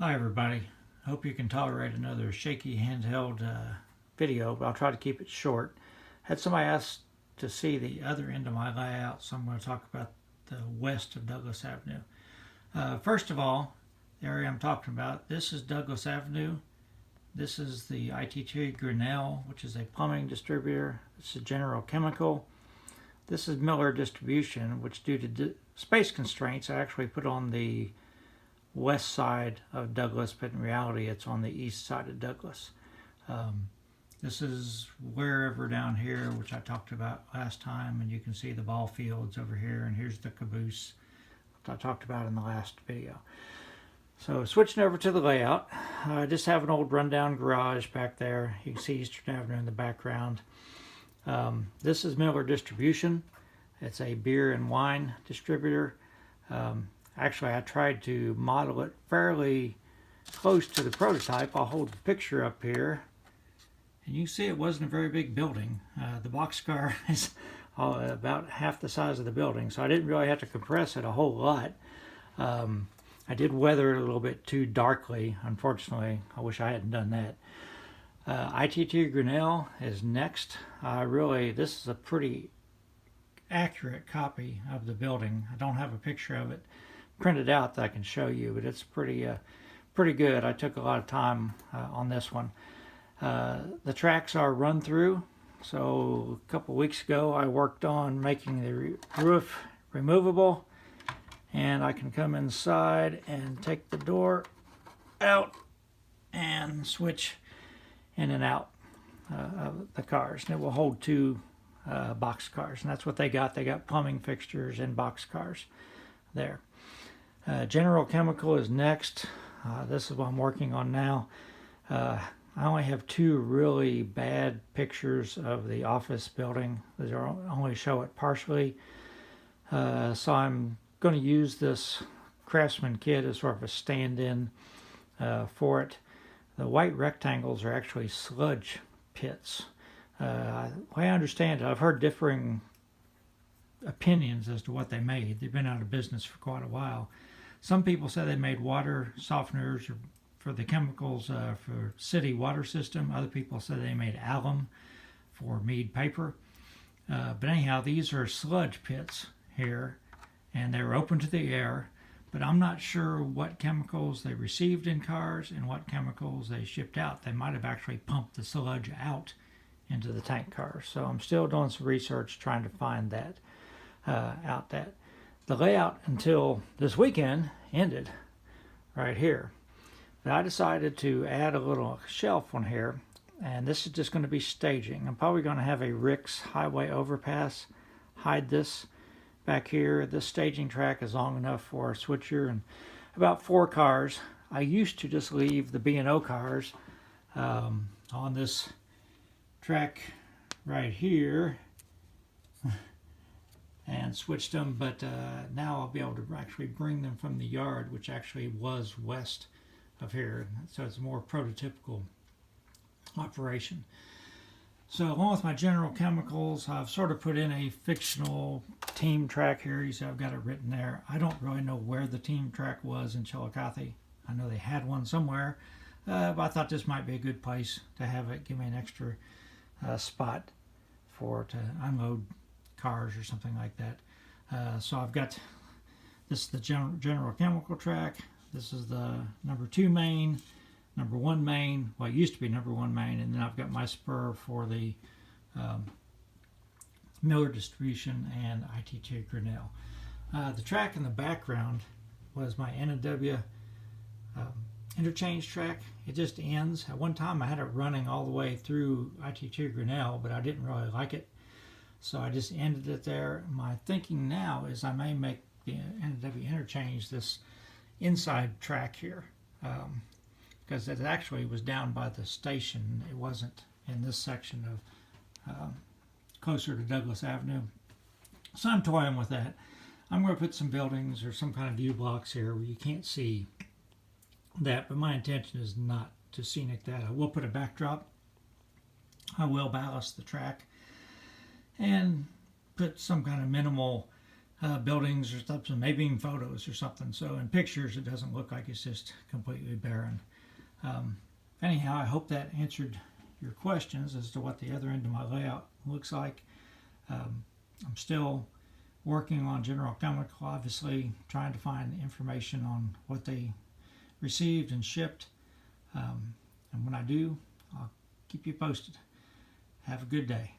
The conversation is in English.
Hi everybody. Hope you can tolerate another shaky handheld video, but I'll try to keep it short. Had somebody ask to see the other end of my layout, so I'm going to talk about the west of Douglas Avenue. First of all, the area I'm talking about, this is Douglas Avenue. This is the ITT Grinnell, which is a plumbing distributor. This is General Chemical. This is Miller Distribution, which due to space constraints, I actually put on the west side of Douglas, but in reality it's on the east side of Douglas. This is wherever down here, which I talked about last time, and you can see the ball fields over here, and here's the caboose that I talked about in the last video. So switching over to the layout, I just have an old rundown garage back there. You can see Eastern Avenue in the background. This is Miller Distribution. It's a beer and wine distributor. Actually, I tried to model it fairly close to the prototype. I'll hold the picture up here. And you can see it wasn't a very big building. The boxcar is about half the size of the building, so I didn't really have to compress it a whole lot. I did weather it a little bit too darkly, unfortunately. I wish I hadn't done that. ITT Grinnell is next. This is a pretty accurate copy of the building. I don't have a picture of it printed out that I can show you, but it's pretty good. I took a lot of time on this one. The tracks are run through. So a couple weeks ago I worked on making the roof removable, and I can come inside and take the door out and switch in and out of the cars, and it will hold two box cars, and that's what they got. They got plumbing fixtures and box cars there. General Chemical is next. This is what I'm working on now. I only have two really bad pictures of the office building. They only show it partially. So I'm going to use this Craftsman kit as sort of a stand-in for it. The white rectangles are actually sludge pits. The way I understand it, I've heard differing opinions as to what they made. They've been out of business for quite a while. Some people say they made water softeners for the chemicals for city water system. Other people say they made alum for Mead paper. But anyhow, these are sludge pits here, and they were open to the air. But I'm not sure what chemicals they received in cars and what chemicals they shipped out. They might have actually pumped the sludge out into the tank cars. So I'm still doing some research trying to find that out. The layout until this weekend ended right here. But I decided to add a little shelf on here, and this is just going to be staging. I'm probably going to have a Ricks highway overpass hide this back here. This staging track is long enough for a switcher and about 4 cars. I used to just leave the B&O cars on this track right here and switched them, but now I'll be able to actually bring them from the yard, which actually was west of here, so it's a more prototypical operation. So along with my General Chemicals, I've sort of put in a fictional team track here. You see I've got it written there. I don't really know where the team track was in Chillicothe. I know they had one somewhere, but I thought this might be a good place to have it, give me an extra spot to unload cars or something like that. So I've got this is the General Chemical track. This is the number 2 main, number 1 main. Well, it used to be number 1 main, and then I've got my spur for the Miller Distribution and ITT Grinnell. The track in the background was my N&W interchange track. It just ends. At one time I had it running all the way through ITT Grinnell, but I didn't really like it, so I just ended it there. My thinking now is I may make the N&W interchange this inside track here, because it actually was down by the station. It wasn't in this section of closer to Douglas Avenue. So I'm toying with that. I'm going to put some buildings or some kind of view blocks here where you can't see that, but my intention is not to scenic that. I will put a backdrop. I will ballast the track and put some kind of minimal buildings or something, maybe even photos or something. So in pictures, it doesn't look like it's just completely barren. Anyhow, I hope that answered your questions as to what the other end of my layout looks like. I'm still working on General Chemical, obviously, trying to find information on what they received and shipped. And when I do, I'll keep you posted. Have a good day.